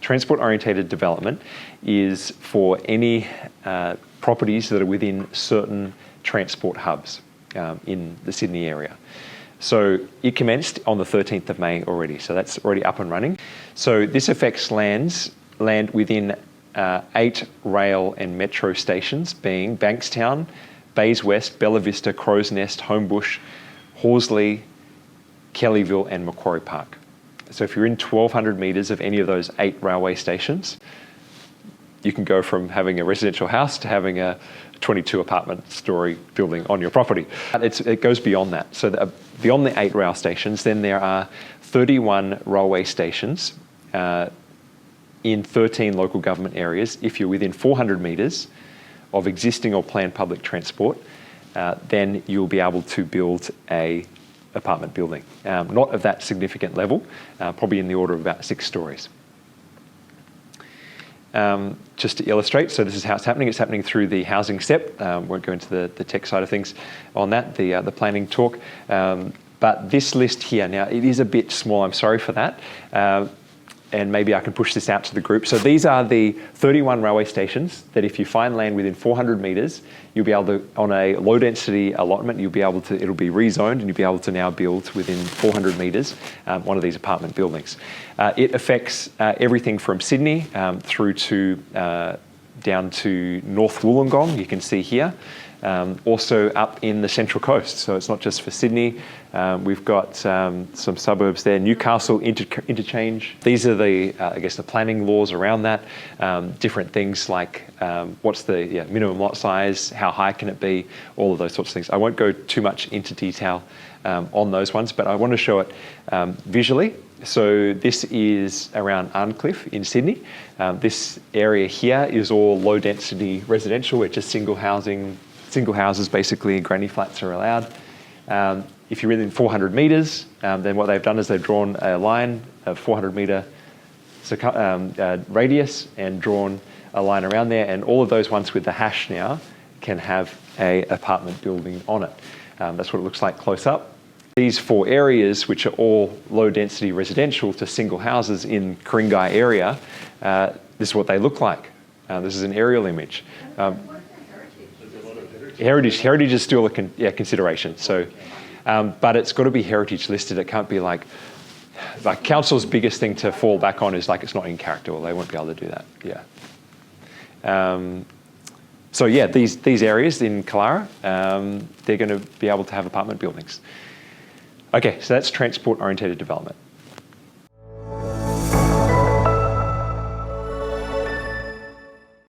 Transport-orientated development is for any properties that are within certain transport hubs in the Sydney area. So it commenced on the 13th of May already, so that's already up and running. So this affects land within 8 rail and metro stations, being Bankstown, Bays West, Bella Vista, Crow's Nest, Homebush, Horsley, Kellyville and Macquarie Park. So if you're in 1,200 metres of any of those 8 railway stations, you can go from having a residential house to having a 22 apartment story building on your property. It goes beyond that. So beyond the 8 rail stations, then there are 31 railway stations in 13 local government areas. If you're within 400 metres of existing or planned public transport, then you'll be able to build a apartment building. Not of that significant level, probably in the order of about 6 stories. Just to illustrate, so this is how it's happening. It's happening through the housing step. Won't go into the tech side of things on that, the planning talk. But this list here, now it is a bit small, I'm sorry for that. And maybe I can push this out to the group. So these are the 31 railway stations that if you find land within 400 metres, you'll be able to, on a low density allotment, you'll be able to, it'll be rezoned and you'll be able to now build within 400 metres one of these apartment buildings. It affects everything from Sydney through to down to North Wollongong, you can see here. Also up in the Central Coast, so it's not just for Sydney. We've got some suburbs there, Newcastle interchange. These are the, I guess, the planning laws around that. Different things like what's the minimum lot size, how high can it be, all of those sorts of things. I won't go too much into detail on those ones, but I want to show it visually. So this is around Arncliffe in Sydney. This area here is all low density residential, where just single houses, basically, granny flats are allowed. If you're within 400 metres, then what they've done is they've drawn a line of 400 metre radius and drawn a line around there, and all of those ones with the hash now can have a apartment building on it. That's what it looks like close up. These 4 areas, which are all low density residential to single houses in Ku-ring-gai area, this is what they look like. This is an aerial image. Heritage is still a consideration. So, but it's got to be heritage listed. It can't be like council's biggest thing to fall back on is like it's not in character. Well, they won't be able to do that. Yeah. So yeah, these areas in Killara, they're going to be able to have apartment buildings. Okay, so that's transport-orientated development.